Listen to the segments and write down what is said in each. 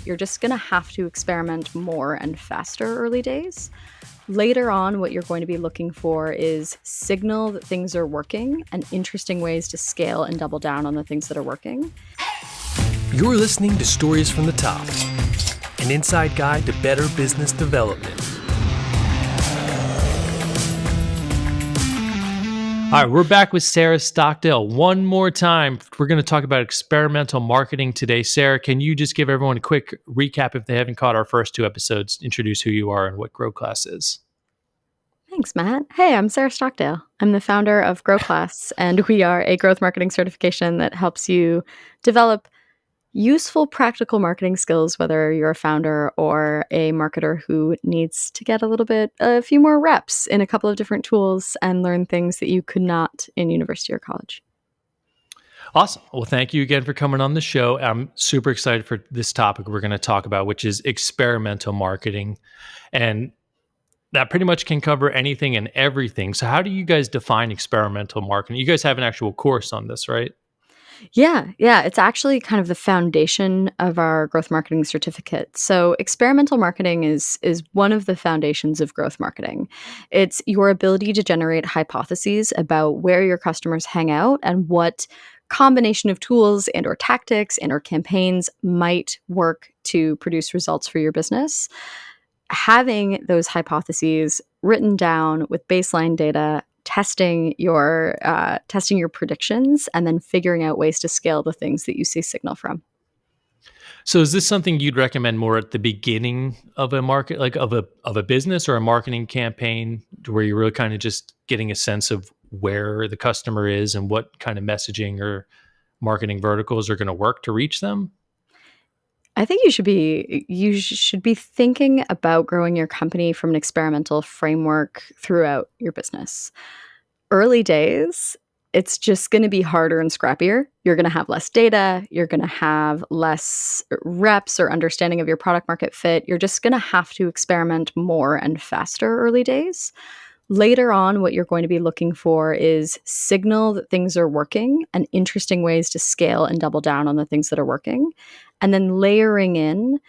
You're just going to have to experiment more and faster early days. Later on, what you're going to be looking for is signal that things are working and interesting ways to scale and double down on the things that are working. You're listening to Stories from the Top, an inside guide to better business development. All right, we're back with Sarah Stockdale one more time. We're going to talk about experimental marketing today. Sarah, can you just give everyone a quick recap if they haven't caught our first two episodes, introduce who you are and what Grow Class is? Thanks, Matt. Hey, I'm Sarah Stockdale. I'm the founder of Grow Class, and we are a growth marketing certification that helps you develop useful practical marketing skills, whether you're a founder or a marketer who needs to get a few more reps in a couple of different tools and learn things that you could not in university or college. Awesome. Well, thank you again for coming on the show. I'm super excited for this topic we're going to talk about, which is experimental marketing. And that pretty much can cover anything and everything. So how do you guys define experimental marketing? You guys have an actual course on this, right? Yeah. It's actually kind of the foundation of our growth marketing certificate. So experimental marketing is one of the foundations of growth marketing. It's your ability to generate hypotheses about where your customers hang out and what combination of tools and or tactics and or campaigns might work to produce results for your business. Having those hypotheses written down with baseline data, testing your predictions, and then figuring out ways to scale the things that you see signal from. So is this something you'd recommend more at the beginning of a market, like of a business or a marketing campaign, where you're really kind of just getting a sense of where the customer is and what kind of messaging or marketing verticals are going to work to reach them? I think you should be thinking about growing your company from an experimental framework throughout your business. Early days, it's just going to be harder and scrappier. You're going to have less data. You're going to have less reps or understanding of your product market fit. You're just going to have to experiment more and faster early days. Later on, what you're going to be looking for is signal that things are working and interesting ways to scale and double down on the things that are working. And then layering in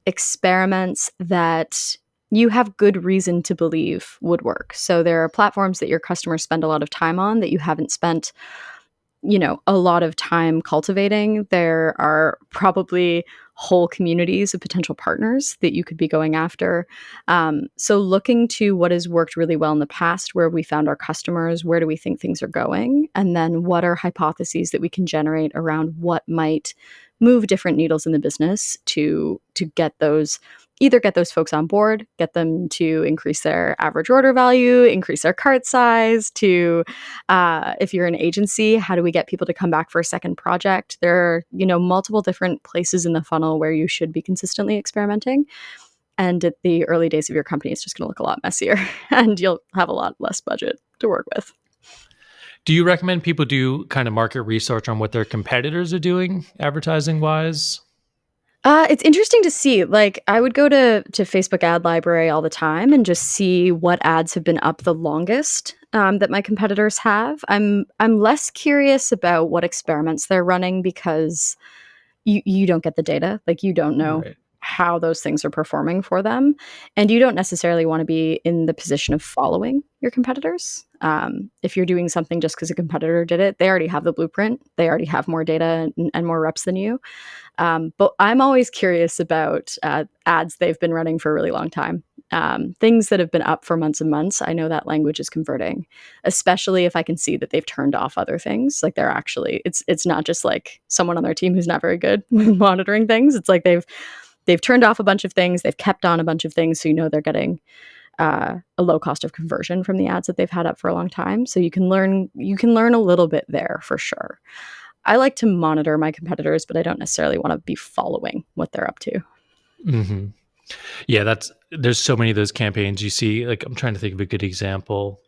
experiments that you have good reason to believe would work. So there are platforms that your customers spend a lot of time on that you haven't spent, a lot of time cultivating. There are probably whole communities of potential partners that you could be going after. So looking to what has worked really well in the past, where we found our customers, where do we think things are going? And then what are hypotheses that we can generate around what might move different needles in the business to get those folks on board, get them to increase their average order value, increase their cart size, to if you're an agency, how do we get people to come back for a second project? There are, multiple different places in the funnel where you should be consistently experimenting. And at the early days of your company, it's just going to look a lot messier and you'll have a lot less budget to work with. Do you recommend people do kind of market research on what their competitors are doing advertising wise? It's interesting to see. Like, I would go to Facebook ad library all the time and just see what ads have been up the longest that my competitors have. I'm less curious about what experiments they're running because you don't get the data. Like, you don't know Right. how those things are performing for them, and you don't necessarily want to be in the position of following your competitors. If you're doing something just because a competitor did it, they already have the blueprint. They already have more data and more reps than you. But I'm always curious about ads they've been running for a really long time. Things that have been up for months and months. I know that language is converting, especially if I can see that they've turned off other things. Like, they're actually, it's not just like someone on their team who's not very good with monitoring things. It's like they've turned off a bunch of things. They've kept on a bunch of things. So, they're getting a low cost of conversion from the ads that they've had up for a long time. So you can learn a little bit there for sure. I like to monitor my competitors, but I don't necessarily want to be following what they're up to. Mm-hmm. Yeah, there's so many of those campaigns you see. Like, I'm trying to think of a good example.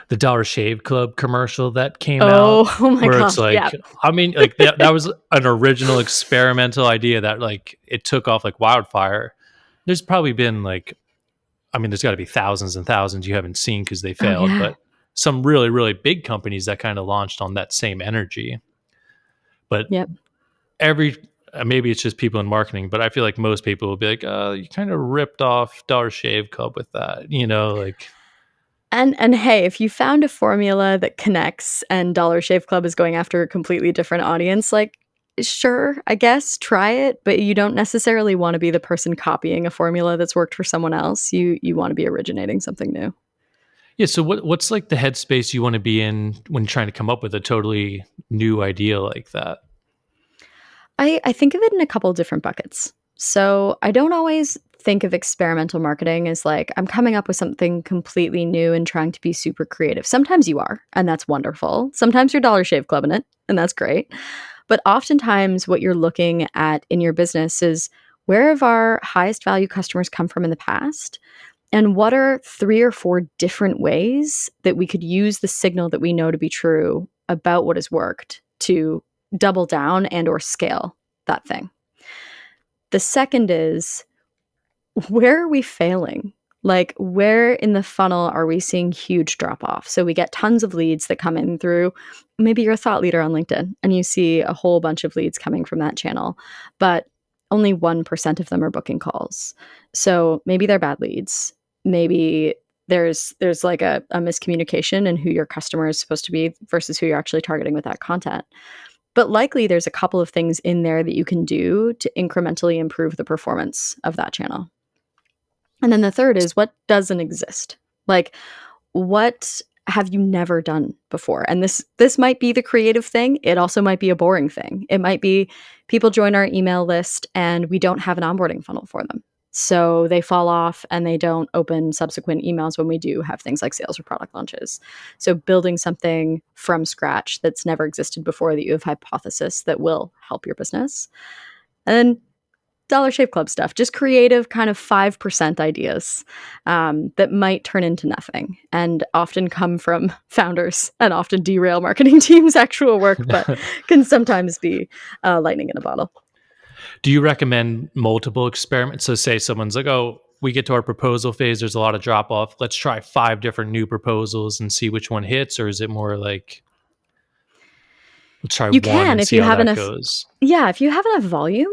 The Dollar Shave Club commercial that came out, Oh my where gosh. it's like, Yeah. I mean, like that was an original experimental idea that like it took off like wildfire. There's probably been like, I mean, there's got to be thousands and thousands you haven't seen because they Oh failed, yeah. but some really, really big companies that kind of launched on that same energy. But Yep. every maybe it's just people in marketing, but I feel like most people will be like, you kind of ripped off Dollar Shave Club with that, like. And hey, if you found a formula that connects and Dollar Shave Club is going after a completely different audience, like, sure, I guess, try it, but you don't necessarily wanna be the person copying a formula that's worked for someone else. You wanna be originating something new. Yeah, so what's like the headspace you want to be in when trying to come up with a totally new idea like that? I think of it in a couple different buckets. So I don't always think of experimental marketing as like I'm coming up with something completely new and trying to be super creative. Sometimes you are, and that's wonderful. Sometimes you're Dollar Shave Clubbing it, and that's great. But oftentimes, what you're looking at in your business is where have our highest value customers come from in the past? And what are three or four different ways that we could use the signal that we know to be true about what has worked to double down and or scale that thing? The second is where are we failing? Like, where in the funnel are we seeing huge drop off? So we get tons of leads that come in through maybe you're a thought leader on LinkedIn and you see a whole bunch of leads coming from that channel, but only 1% of them are booking calls. So maybe they're bad leads. Maybe there's like a miscommunication in who your customer is supposed to be versus who you're actually targeting with that content. But likely there's a couple of things in there that you can do to incrementally improve the performance of that channel. And then the third is what doesn't exist? Like, what have you never done before? And this might be the creative thing. It also might be a boring thing. It might be people join our email list and we don't have an onboarding funnel for them. So they fall off and they don't open subsequent emails when we do have things like sales or product launches. So building something from scratch that's never existed before that you have hypothesis that will help your business. And then Dollar Shave Club stuff, just creative kind of 5% ideas that might turn into nothing and often come from founders and often derail marketing teams' actual work, but can sometimes be lightning in a bottle. Do you recommend multiple experiments? So say someone's like, oh, we get to our proposal phase, there's a lot of drop off. Let's try 5 different new proposals and see which one hits, or is it more like let's try You one can and if see you how have that enough. goes? Yeah, if you have enough volume,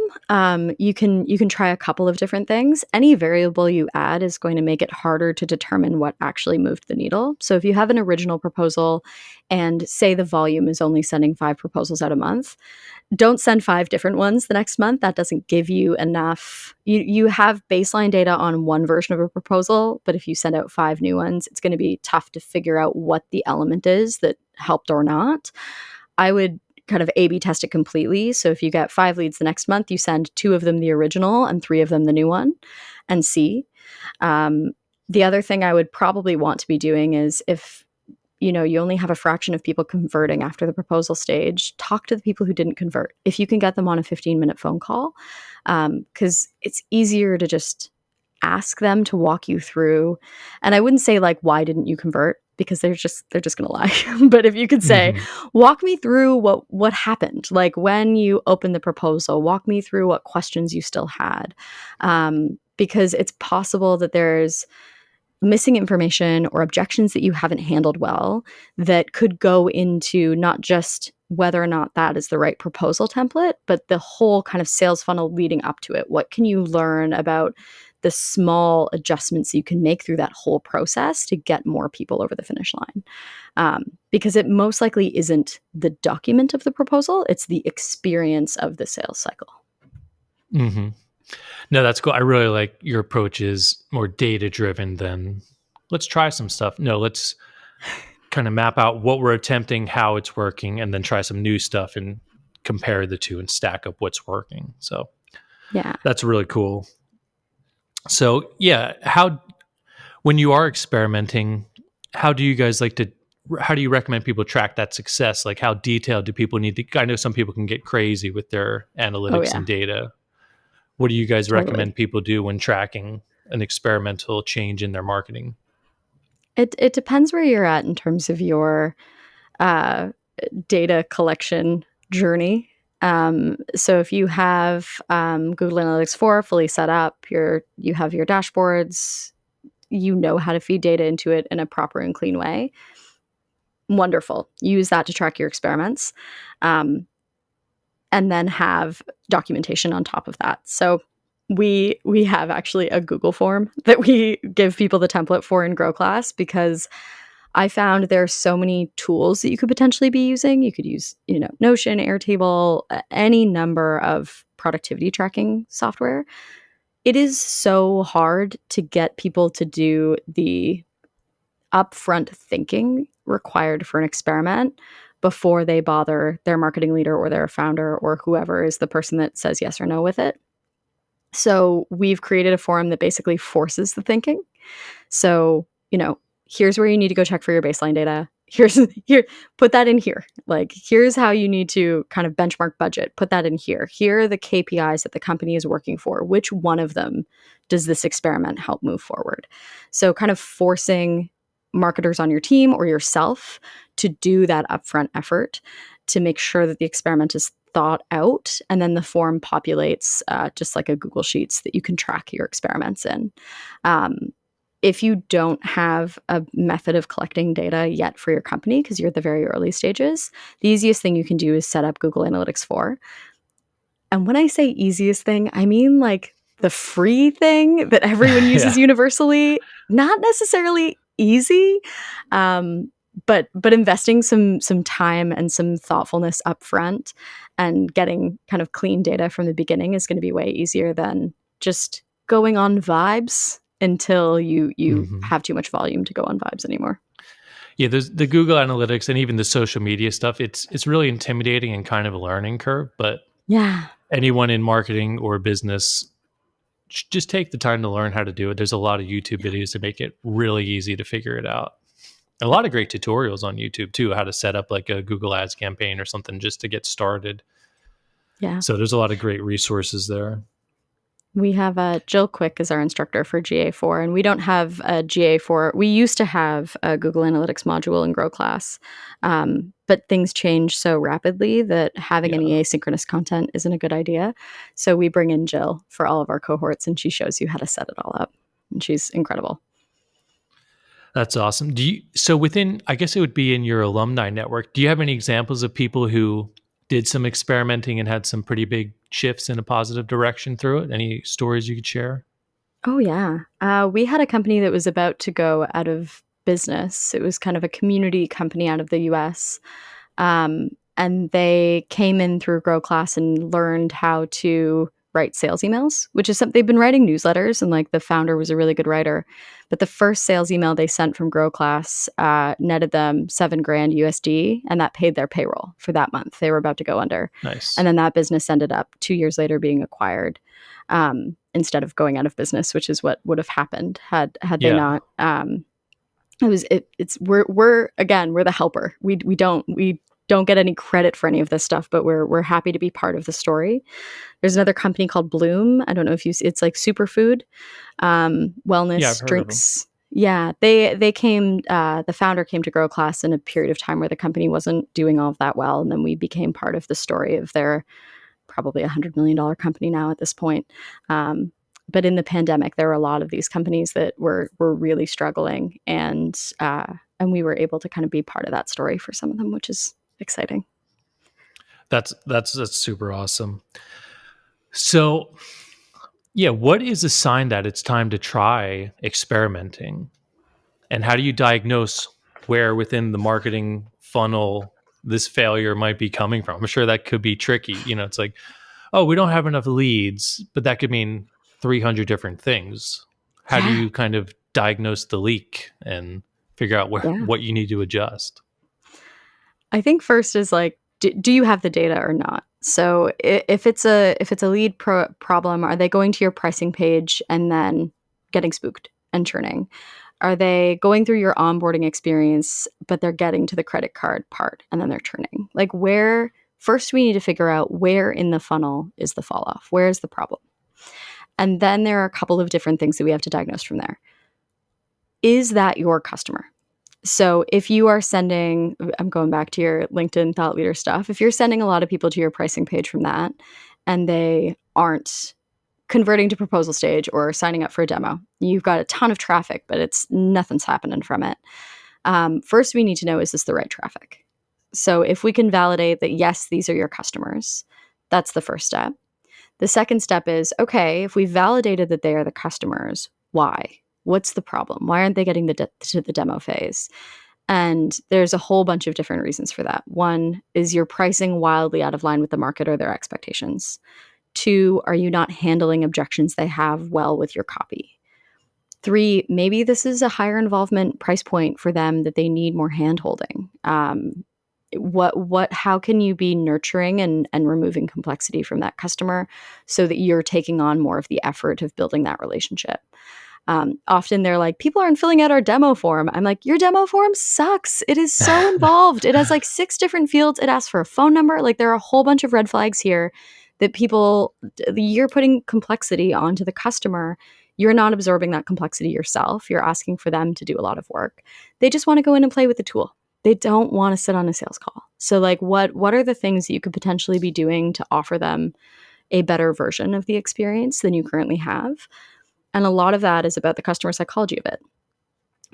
you can try a couple of different things. Any variable you add is going to make it harder to determine what actually moved the needle. So if you have an original proposal and say the volume is only sending 5 proposals out a month, don't send 5 different ones the next month. That doesn't give you enough. You have baseline data on one version of a proposal, but if you send out 5 new ones, it's going to be tough to figure out what the element is that helped or not. I would kind of A/B test it completely. So if you get 5 leads the next month, you send 2 of them the original and 3 of them the new one, and see. Um, the other thing I would probably want to be doing is if you only have a fraction of people converting after the proposal stage, talk to the people who didn't convert. If you can get them on a 15-minute phone call, because it's easier to just ask them to walk you through. And I wouldn't say like, why didn't you convert? Because they're just gonna lie. But if you could say, Hmm. walk me through what happened, like when you opened the proposal, walk me through what questions you still had, because it's possible that there's missing information or objections that you haven't handled well that could go into not just whether or not that is the right proposal template, but the whole kind of sales funnel leading up to it. What can you learn about the small adjustments you can make through that whole process to get more people over the finish line? Because it most likely isn't the document of the proposal, it's the experience of the sales cycle. Hmm. No, that's cool. I really like your approach is more data driven than let's try some stuff. No, let's kind of map out what we're attempting, how it's working, and then try some new stuff and compare the two and stack up what's working. So Yeah. that's really cool. So yeah, how when you are experimenting, how do you guys like to how do you recommend people track that success? Like how detailed do people need to I know some people can get crazy with their Oh, analytics yeah. and data. What do you guys Totally. recommend people do when tracking an experimental change in their marketing? It depends where you're at in terms of your uh, data collection journey. So if you have Google Analytics 4 fully set up, you have your dashboards, you know how to feed data into it in a proper and clean way. Wonderful. Use that to track your experiments. Um, and then have documentation on top of that. So we have actually a Google form that we give people the template for in Grow Class, because I found there are so many tools that you could potentially be using. You could use, Notion, Airtable, any number of productivity tracking software. It is so hard to get people to do the upfront thinking required for an experiment before they bother their marketing leader or their founder or whoever is the person that says yes or no with it. So we've created a forum that basically forces the thinking. So, here's where you need to go check for your baseline data. Here, put that in here. Like, here's how you need to kind of benchmark budget. Put that in here. Here are the KPIs that the company is working for. Which one of them does this experiment help move forward? So, kind of forcing marketers on your team or yourself to do that upfront effort to make sure that the experiment is thought out, and then the form populates just like a Google Sheets that you can track your experiments in. Um, if you don't have a method of collecting data yet for your company, because you're at the very early stages, the easiest thing you can do is set up Google Analytics 4. And when I say easiest thing, I mean like the free thing that everyone uses Yeah. universally, not necessarily easy. Um, but investing some time and some thoughtfulness up front and getting kind of clean data from the beginning is going to be way easier than just going on vibes until you Hmm. have too much volume to go on vibes anymore. Yeah, there's the Google Analytics and even the social media stuff. It's really intimidating and kind of a learning curve, but Yeah. anyone in marketing or business, just take the time to learn how to do it. There's a lot of YouTube videos to make it really easy to figure it out. A lot of great tutorials on YouTube too, how to set up like a Google Ads campaign or something just to get started. Yeah. So there's a lot of great resources there. We have Jill Quick as our instructor for GA4, and we don't have a GA4. We used to have a Google Analytics module in Grow Class, but things change so rapidly that having Yeah, any asynchronous content isn't a good idea. So we bring in Jill for all of our cohorts, and she shows you how to set it all up. And she's incredible. that's awesome. So within, I guess it would be in your alumni network, do you have any examples of people who did some experimenting and had some pretty big shifts in a positive direction through it? Any stories you could share? Oh, yeah. We had a company that was about to go out of business. It was kind of a community company out of the US. And they came in through Grow Class and learned how to write sales emails, which is something they've been writing newsletters, and like the founder was a really good writer. But the first sales email they sent from Grow Class netted them 7 grand USD, and that paid their payroll for that month. They were about to go under. And Nice. then that business ended up 2 years later being acquired, instead of going out of business, which is what would have happened had they Yeah. not. It's we're again, we're the helper. We don't get any credit for any of this stuff, but we're happy to be part of the story. There's another company called Bloom. I don't know if it's like superfood, Yeah, I've wellness heard of them. drinks. Yeah, they came. The founder came to Grow Class in a period of time where the company wasn't doing all of that well, and then we became part of the story of their probably $100 million company now at this point. But in the pandemic, there were a lot of these companies that were really struggling, and we were able to kind of be part of that story for some of them, which is exciting. That's super awesome. So, yeah, what is a sign that it's time to try experimenting? And how do you diagnose where within the marketing funnel this failure might be coming from? I'm sure that could be tricky. It's like, oh, we don't have enough leads, but that could mean 300 different things. How do Yeah, you kind of diagnose the leak and figure out yeah. what you need to adjust? I think first is like, do you have the data or not? So if it's a lead problem, are they going to your pricing page and then getting spooked and churning? Are they going through your onboarding experience, but they're getting to the credit card part and then they're churning? Like, where first we need to figure out where in the funnel is the fall off? Where is the problem? And then there are a couple of different things that we have to diagnose from there. Is that your customer? So if you are sending, I'm going back to your LinkedIn thought leader stuff. If you're sending a lot of people to your pricing page from that and they aren't converting to proposal stage or signing up for a demo, you've got a ton of traffic, but nothing's happening from it. First, we need to know, is this the right traffic? So if we can validate that, yes, these are your customers, That's the first step. The second step is, okay, if we validated that they are the customers, why? What's the problem? Why aren't they getting to the demo phase? And there's a whole bunch of different reasons for that. One is your pricing wildly out of line with the market or their expectations. Two, are you not handling objections they have well with your copy? Three, maybe this is a higher involvement price point for them that they need more handholding. How can you be nurturing and removing complexity from that customer so that you're taking on more of the effort of building that relationship? Often they're like, people aren't filling out our demo form. I'm like, your demo form sucks. It is so involved. It has like 6 different fields. It asks for a phone number. Like, there are a whole bunch of red flags here that you're putting complexity onto the customer. You're not absorbing that complexity yourself. You're asking for them to do a lot of work. They just want to go in and play with the tool. They don't want to sit on a sales call. So like, what are the things that you could potentially be doing to offer them a better version of the experience than you currently have? And a lot of that is about the customer psychology of it.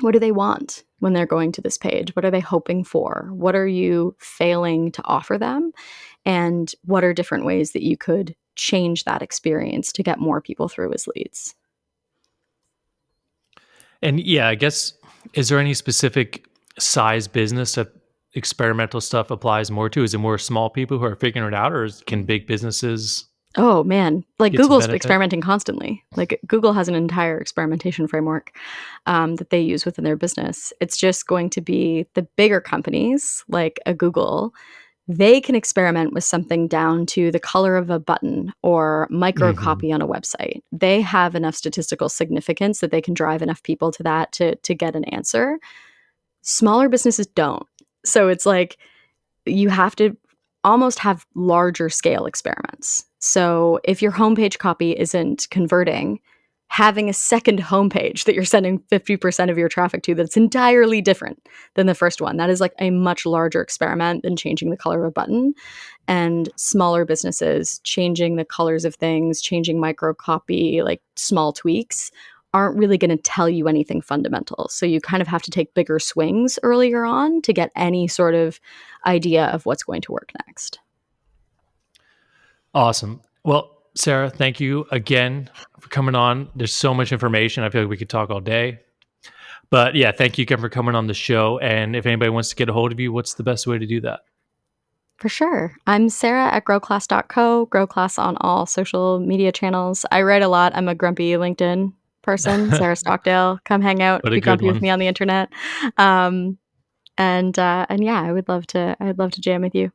What do they want when they're going to this page? What are they hoping for? What are you failing to offer them? And what are different ways that you could change that experience to get more people through as leads? And yeah, I guess, is there any specific size business that experimental stuff applies more to? Is it more small people who are figuring it out, or can big businesses Oh man, like get some Google's benefit? experimenting constantly. Like Google has an entire experimentation framework that they use within their business. It's just going to be the bigger companies like a Google. They can experiment with something down to the color of a button or micro Mhm. copy on a website. They have enough statistical significance that they can drive enough people to that to get an answer. Smaller businesses don't. So it's like you have to almost have larger scale experiments. So if your homepage copy isn't converting, having a second homepage that you're sending 50% of your traffic to that's entirely different than the first one, that is like a much larger experiment than changing the color of a button. And smaller businesses changing the colors of things, changing micro copy, like small tweaks, aren't really going to tell you anything fundamental. So you kind of have to take bigger swings earlier on to get any sort of idea of what's going to work next. Awesome. Well, Sarah, thank you again for coming on. There's so much information. I feel like we could talk all day. But yeah, thank you again for coming on the show. And if anybody wants to get a hold of you, what's the best way to do that? For sure. I'm Sarah at growclass.co, growclass on all social media channels. I write a lot. I'm a grumpy LinkedIn person, Sarah Stockdale. Come hang out, What a be good grumpy with one. me on the internet. Um, and yeah, I'd love to jam with you.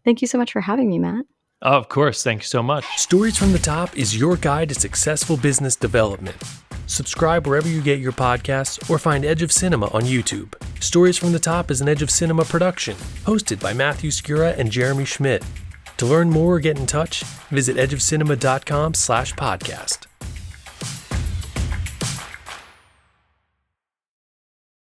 Thank you so much for having me, Matt. Oh, of course. Thank you so much. Stories from the Top is your guide to successful business development. Subscribe wherever you get your podcasts or find Edge of Cinema on YouTube. Stories from the Top is an Edge of Cinema production, hosted by Matthew Skura and Jeremy Schmidt. To learn more or get in touch, visit edgeofcinema.com/podcast.